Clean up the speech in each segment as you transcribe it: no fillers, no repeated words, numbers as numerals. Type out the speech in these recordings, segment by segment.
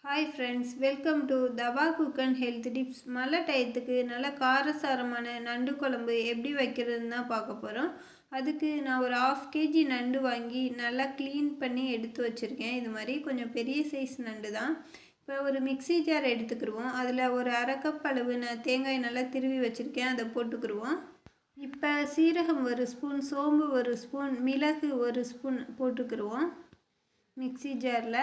Hi friends, welcome to தவா cook and health tips. மழை டயத்துக்கு நல்ல காரசாரமான நண்டு குழம்பு எப்படி வைக்கிறதுன்னு தான் பார்க்க போகிறோம். அதுக்கு நான் ஒரு 1/2 kg நண்டு வாங்கி நல்லா க்ளீன் பண்ணி எடுத்து வச்சுருக்கேன். இது மாதிரி கொஞ்சம் பெரிய சைஸ் நண்டு தான். இப்போ ஒரு மிக்ஸி ஜார் எடுத்துக்கிடுவோம். அதில் ஒரு 1/2 கப் அளவு நான் தேங்காய் நல்லா திருவி வச்சுருக்கேன், அதை போட்டுக்கிடுவோம். இப்போ சீரகம் 1 ஸ்பூன், சோம்பு 1 ஸ்பூன், மிளகு 1 ஸ்பூன் போட்டுக்கிடுவோம் மிக்ஸி ஜாரில்.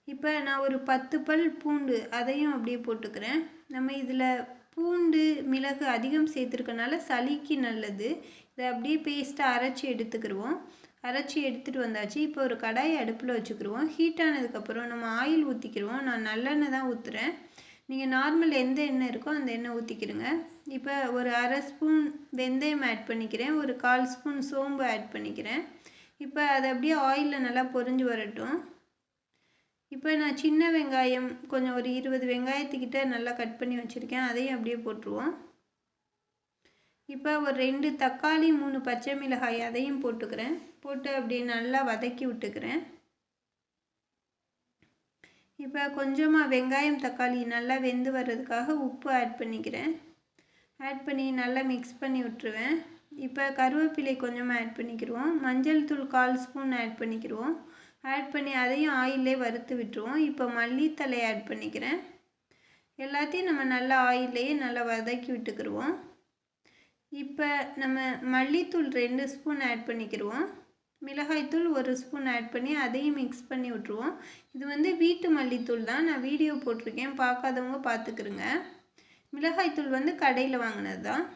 இப்போ நான் ஒரு 10 பல் பூண்டு அதையும் அப்படியே போட்டுக்கிறேன். நம்ம இதில் பூண்டு மிளகு அதிகம் சேர்த்துருக்கனால சளிக்கு நல்லது. இதை அப்படியே பேஸ்ட்டாக அரைச்சி எடுத்துக்கிடுவோம். அரைச்சி எடுத்துகிட்டு வந்தாச்சு. இப்போ ஒரு கடாயை அடுப்பில் வச்சுக்கிடுவோம். ஹீட் ஆனதுக்கப்புறம் நம்ம ஆயில் ஊற்றிக்கிடுவோம். நான் நல்லெண்ணெய் தான் ஊற்றுறேன். நீங்கள் நார்மல் எந்த எண்ணெய் இருக்கோ அந்த எண்ணெய் ஊற்றிக்கிடுங்க. இப்போ ஒரு 1/2 ஸ்பூன் வெந்தயம் ஆட் பண்ணிக்கிறேன். ஒரு 1/4 ஸ்பூன் சோம்பு ஆட் பண்ணிக்கிறேன். இப்போ அதை அப்படியே ஆயிலில் நல்லா பொரிஞ்சு வரட்டும். இப்போ நான் சின்ன வெங்காயம் கொஞ்சம் ஒரு 20 வெங்காயத்துக்கிட்ட நல்லா கட் பண்ணி வச்சுருக்கேன், அதையும் அப்படியே போட்டுருவோம். இப்போ ஒரு 2 தக்காளி 3 பச்சை மிளகாய் அதையும் போட்டுக்கிறேன். போட்டு அப்படியே நல்லா வதக்கி விட்டுக்கிறேன். இப்போ கொஞ்சமாக வெங்காயம் தக்காளி நல்லா வெந்து வர்றதுக்காக உப்பு ஆட் பண்ணிக்கிறேன். ஆட் பண்ணி நல்லா மிக்ஸ் பண்ணி விட்டுருவேன். இப்போ கருவேப்பிலை கொஞ்சமாக ஆட் பண்ணிக்கிடுவோம். மஞ்சள் தூள் 1/4 ஸ்பூன் ஆட் பண்ணிக்கிடுவோம். ஆட் பண்ணி அதையும் ஆயிலே வறுத்து விட்டுருவோம். இப்போ மல்லித்தலை ஆட் பண்ணிக்கிறேன். எல்லாத்தையும் நம்ம நல்லா ஆயிலேயே நல்லா வதக்கி விட்டுக்கிடுவோம். இப்போ நம்ம மல்லித்தூள் 2 ஸ்பூன் ஆட் பண்ணிக்கிடுவோம். மிளகாய்த்தூள் 1 ஸ்பூன் ஆட் பண்ணி அதையும் மிக்ஸ் பண்ணி விட்ருவோம். இது வந்து வீட்டு மல்லித்தூள் தான், நான் வீடியோ போட்டிருக்கேன், பார்க்காதவங்க பார்த்துக்குருங்க. மிளகாய்த்தூள் வந்து கடையில் வாங்கினது தான்.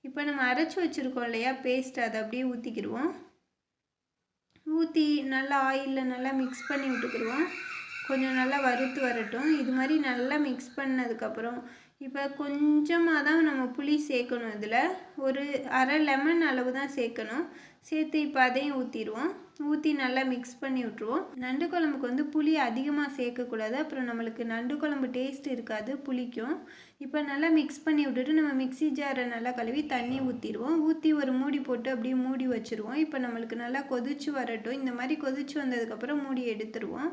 இப்போ நம்ம அரைச்சி வச்சுருக்கோம் இல்லையா பேஸ்ட், அதை அப்படியே ஊற்றிக்கிடுவோம். ஊற்றி நல்லா ஆயிலில் நல்லா மிக்ஸ் பண்ணி விட்டுக்கிடுவோம். கொஞ்சம் நல்லா வறுத்து வரட்டும். இது மாதிரி நல்லா மிக்ஸ் பண்ணதுக்கப்புறம் இப்போ கொஞ்சமாக தான் நம்ம புளி சேர்க்கணும். இதில் ஒரு 1/2 லெமன் அளவு தான் சேர்க்கணும். சேர்த்து இப்போ அதையும் ஊற்றிடுவோம். ஊற்றி நல்லா மிக்ஸ் பண்ணி விட்ருவோம். நண்டு குழம்புக்கு வந்து புளி அதிகமாக சேர்க்கக்கூடாது, அப்புறம் நம்மளுக்கு நண்டு குழம்பு டேஸ்ட் இருக்காது, புளிக்கும். இப்போ நல்லா மிக்ஸ் பண்ணி விட்டுட்டு நம்ம மிக்ஸி ஜாரை நல்லா கழுவி தண்ணி ஊற்றிடுவோம். ஊற்றி ஒரு மூடி போட்டு அப்படியே மூடி வச்சுருவோம். இப்போ நம்மளுக்கு நல்லா கொதிச்சு வரட்டும். இந்த மாதிரி கொதிச்சு வந்ததுக்கப்புறம் மூடி எடுத்துருவோம்.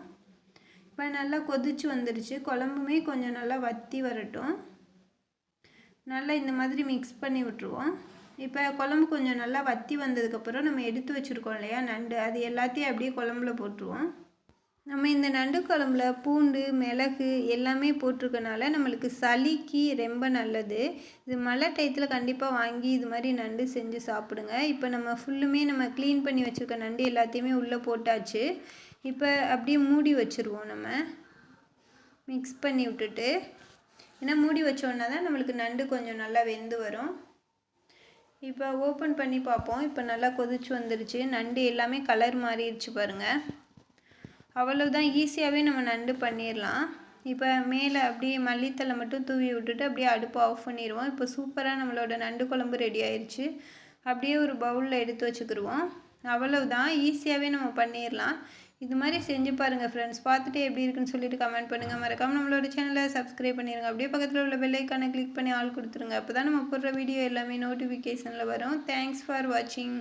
இப்போ நல்லா கொதிச்சு வந்துடுச்சு. குழம்புமே கொஞ்சம் நல்லா வற்றி வரட்டும். நல்லா இந்த மாதிரி மிக்ஸ் பண்ணி விட்ருவோம். இப்போ குழம்பு கொஞ்சம் நல்லா வற்றி வந்ததுக்கப்புறம் நம்ம எடுத்து வச்சுருக்கோம் இல்லையா நண்டு, அது எல்லாத்தையும் அப்படியே குழம்புல போட்டுருவோம். நம்ம இந்த நண்டு குழம்புல பூண்டு மிளகு எல்லாமே போட்டிருக்கனால நம்மளுக்கு சளிக்கு ரொம்ப நல்லது. இது மழை டயத்தில் கண்டிப்பாக வாங்கி இது மாதிரி நண்டு செஞ்சு சாப்பிடுங்க. இப்போ நம்ம ஃபுல்லுமே நம்ம க்ளீன் பண்ணி வச்சுருக்க நண்டு எல்லாத்தையுமே உள்ளே போட்டாச்சு. இப்போ அப்படியே மூடி வச்சுருவோம். நம்ம மிக்ஸ் பண்ணி விட்டுட்டு, ஏன்னா மூடி வச்சோன்னா தான் நம்மளுக்கு நண்டு கொஞ்சம் நல்லா வெந்து வரும். இப்போ ஓப்பன் பண்ணி பார்ப்போம். இப்போ நல்லா கொதிச்சு வந்துடுச்சு. நண்டு எல்லாமே கலர் மாறிடுச்சு பாருங்கள். அவ்வளவுதான், ஈஸியாகவே நம்ம நண்டு பண்ணிடலாம். இப்போ மேலே அப்படியே மல்லித்தலை மட்டும் தூவி விட்டுட்டு அப்படியே அடுப்பு ஆஃப் பண்ணிடுவோம். இப்போ சூப்பராக நம்மளோட நண்டு குழம்பு ரெடி ஆயிடுச்சு. அப்படியே ஒரு பவுலில் எடுத்து வச்சுக்கிடுவோம். அவ்வளவுதான், ஈஸியாகவே நம்ம பண்ணிடலாம். இது மாதிரி செஞ்சு பாருங்கள் ஃப்ரெண்ட்ஸ். பார்த்துட்டு எப்படி இருக்குன்னு சொல்லிட்டு கமெண்ட் பண்ணுங்கள். மறக்காமல் நம்மளோட சேனலை சப்ஸ்கிரைப் பண்ணிடுங்க. அப்படியே பக்கத்தில் உள்ள பெல் ஐக்கானை கிளிக் பண்ணி ஆல் கொடுத்துருங்க. அப்போ தான் நம்ம போடுற வீடியோ எல்லாமே நோட்டிஃபிகேஷனில் வரும். தேங்க்ஸ் ஃபார் வாட்சிங்.